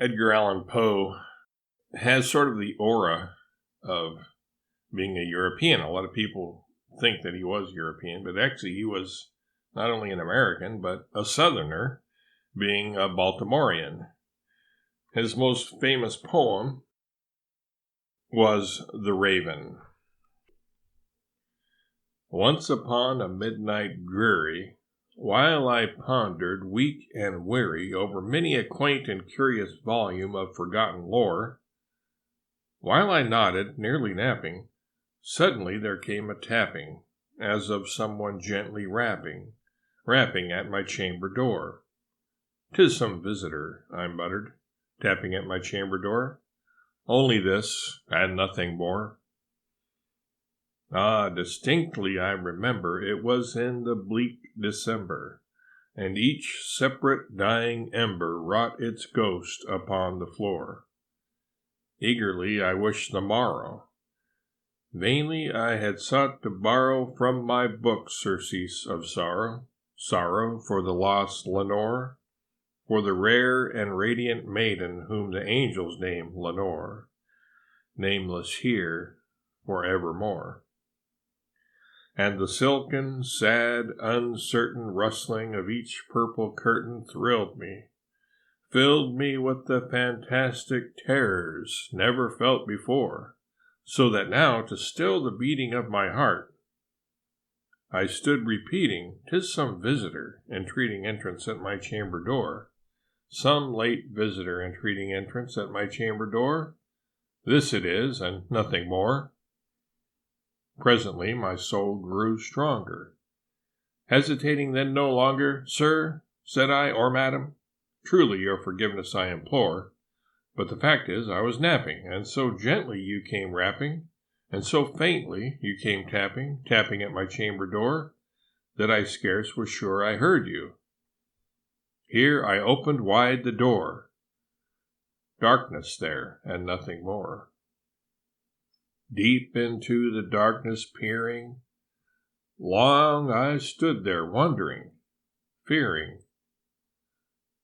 Edgar Allan Poe has sort of the aura of being a European. A lot of people think that he was European, but actually he was not only an American, but a Southerner, being a Baltimorean. His most famous poem was The Raven. Once upon a midnight dreary, while I pondered, weak and weary, over many a quaint and curious volume of forgotten lore, while I nodded, nearly napping, suddenly there came a tapping, as of someone gently rapping at my chamber door. "'Tis some visitor," I muttered, tapping at my chamber door. "Only this, and nothing more." Ah, distinctly I remember it was in the bleak December, and each separate dying ember wrought its ghost upon the floor. Eagerly I wished the morrow. Vainly I had sought to borrow from my book surcease of sorrow, sorrow for the lost Lenore, for the rare and radiant maiden whom the angels name Lenore, nameless here for evermore. And the silken, sad, uncertain rustling of each purple curtain thrilled me, filled me with the fantastic terrors never felt before, so that now, to still the beating of my heart, I stood repeating, "'Tis some visitor entreating entrance at my chamber door, some late visitor entreating entrance at my chamber door. This it is, and nothing more." Presently my soul grew stronger. Hesitating then no longer, "Sir," said I, "or madam, truly your forgiveness I implore, but the fact is I was napping, and so gently you came rapping, and so faintly you came tapping at my chamber door, that I scarce was sure I heard you. Here I opened wide the door. Darkness there, and nothing more. Deep into the darkness peering, long I stood there wondering, fearing,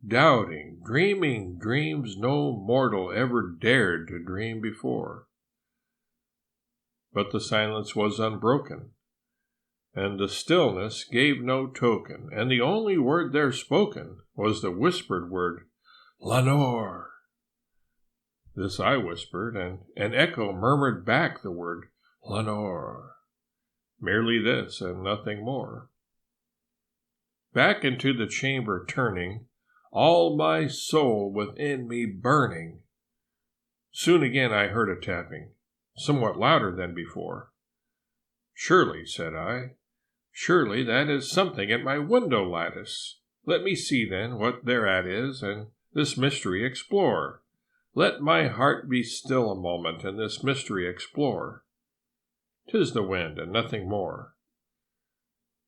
doubting, dreaming dreams no mortal ever dared to dream before. But the silence was unbroken, and the stillness gave no token, and the only word there spoken was the whispered word, "Lenore." This I whispered, and an echo murmured back the word, "Lenore." Merely this, and nothing more. Back into the chamber turning, all my soul within me burning, soon again I heard a tapping, somewhat louder than before. "Surely," said I, "surely that is something at my window lattice. Let me see then what thereat is, and this mystery explore. Let my heart be still a moment, and this mystery explore. 'Tis the wind, and nothing more."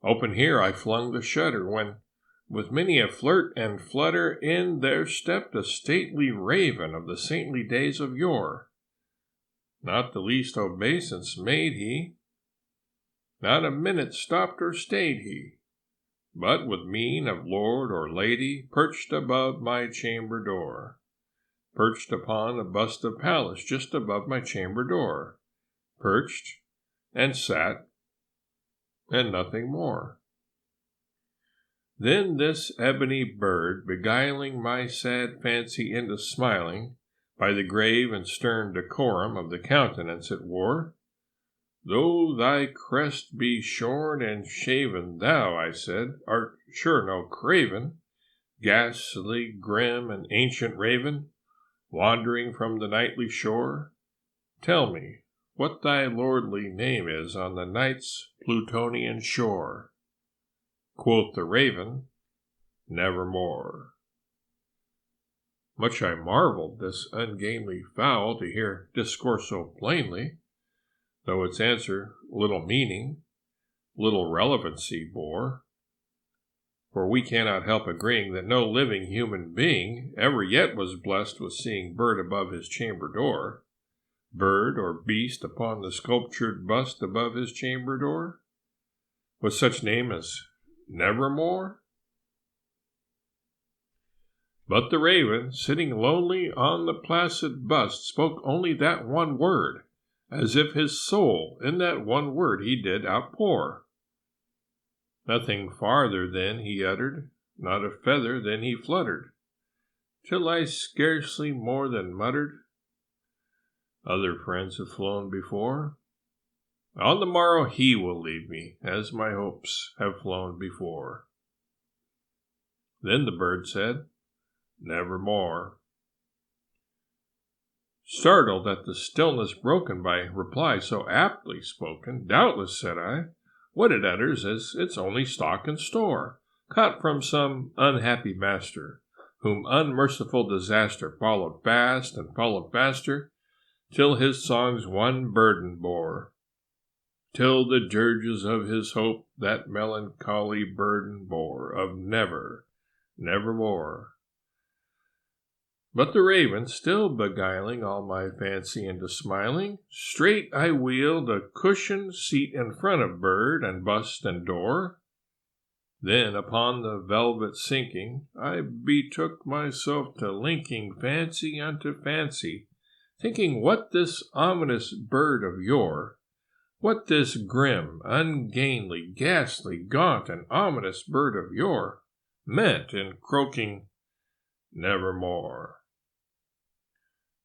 Open here I flung the shutter, when, with many a flirt and flutter, in there stepped a stately raven of the saintly days of yore. Not the least obeisance made he, not a minute stopped or stayed he, but with mien of lord or lady perched above my chamber door, perched upon a bust of Pallas just above my chamber door, perched and sat, and nothing more. Then this ebony bird, beguiling my sad fancy into smiling, by the grave and stern decorum of the countenance it wore, "Though thy crest be shorn and shaven, thou," I said, "art sure no craven, ghastly, grim, and ancient raven, wandering from the nightly shore. Tell me what thy lordly name is on the night's Plutonian shore." Quoth the raven, "Nevermore." Much I marveled this ungainly fowl to hear discourse so plainly, though its answer little meaning, little relevancy bore. For we cannot help agreeing that no living human being ever yet was blessed with seeing bird above his chamber door, bird or beast upon the sculptured bust above his chamber door, with such name as Nevermore. But the raven, sitting lonely on the placid bust, spoke only that one word, as if his soul in that one word he did outpour. Nothing farther then he uttered, not a feather then he fluttered, till I scarcely more than muttered, "Other friends have flown before. On the morrow he will leave me, as my hopes have flown before." Then the bird said, "Nevermore." Startled at the stillness broken by reply so aptly spoken, "Doubtless," said I, "what it utters is its only stock and store, caught from some unhappy master, whom unmerciful disaster followed fast and followed faster, till his songs one burden bore, till the dirges of his hope that melancholy burden bore, of never, nevermore." But the raven, still beguiling all my fancy into smiling, straight I wheeled a cushioned seat in front of bird and bust and door. Then upon the velvet sinking, I betook myself to linking fancy unto fancy, thinking what this ominous bird of yore, what this grim, ungainly, ghastly, gaunt, and ominous bird of yore meant in croaking "Nevermore."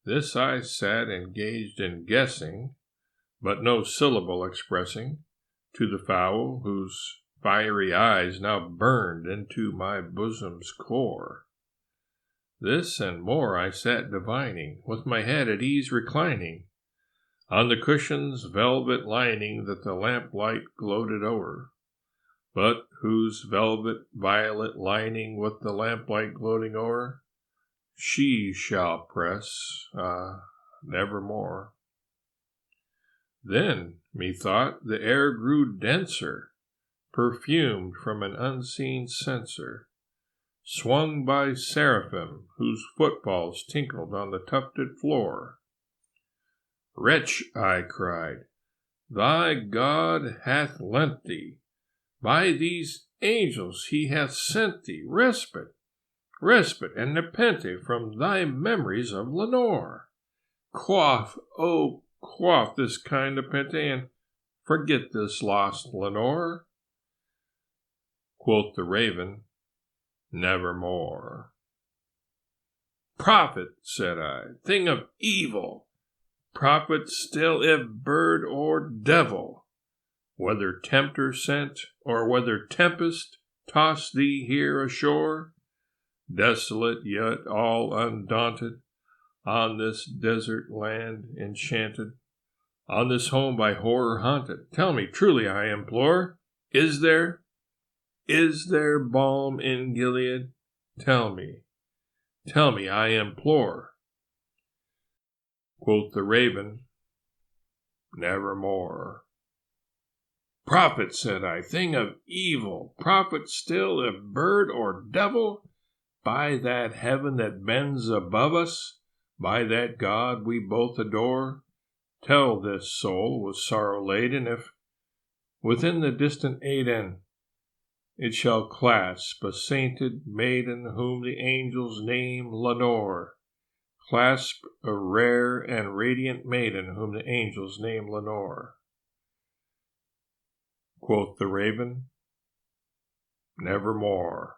This I sat engaged in guessing, but no syllable expressing, to the fowl whose fiery eyes now burned into my bosom's core. This and more I sat divining, with my head at ease reclining, on the cushion's velvet lining that the lamplight gloated o'er, but whose velvet violet lining with the lamplight gloating o'er, she shall press, nevermore. Then, methought, the air grew denser, perfumed from an unseen censer, swung by seraphim whose footfalls tinkled on the tufted floor. "Wretch," I cried, "thy God hath lent thee, by these angels he hath sent thee respite and nepenthe from thy memories of Lenore. Quaff, oh, quaff this kind nepenthe, and forget this lost Lenore." Quoth the raven, "Nevermore." "Prophet," said I, "thing of evil, prophet still if bird or devil, whether tempter sent, or whether tempest tossed thee here ashore, desolate yet all undaunted, on this desert land enchanted, on this home by horror haunted, tell me truly, I implore, is there balm in Gilead? Tell me, I implore." Quoth the raven, "Nevermore." "Prophet," said I, "thing of evil, prophet still if bird or devil, by that heaven that bends above us, by that God we both adore, tell this soul with sorrow laden if, within the distant Aidenn, it shall clasp a sainted maiden whom the angels name Lenore, clasp a rare and radiant maiden whom the angels name Lenore." Quoth the raven, "Nevermore."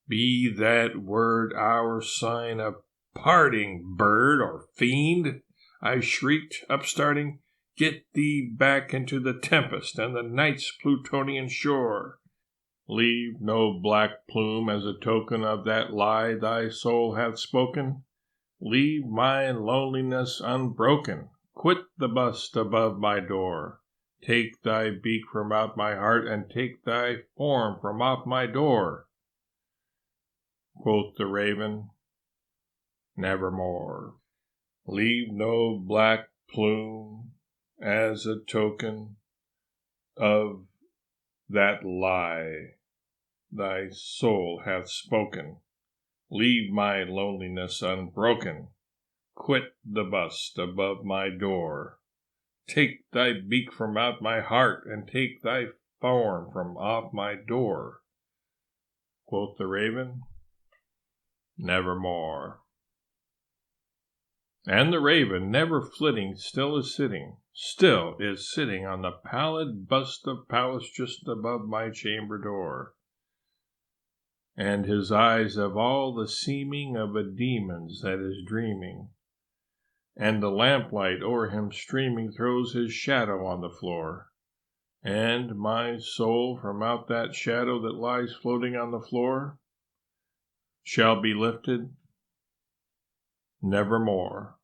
"Be that word our sign of parting, bird or fiend," I shrieked, upstarting. "Get thee back into the tempest and the night's Plutonian shore. Leave no black plume as a token of that lie thy soul hath spoken. Leave my loneliness unbroken. Quit the bust above my door. Take thy beak from out my heart, and take thy form from off my door." Quoth the raven, "Nevermore." Leave no black plume as a token of that lie thy soul hath spoken. Leave my loneliness unbroken. Quit the bust above my door. Take thy beak from out my heart, and take thy form from off my door. Quoth the raven, nevermore. And the raven, never flitting, still is sitting on the pallid bust of Pallas just above my chamber door. And his eyes have all the seeming of a demon's that is dreaming, and the lamplight o'er him streaming throws his shadow on the floor. And my soul, from out that shadow that lies floating on the floor, shall be lifted nevermore.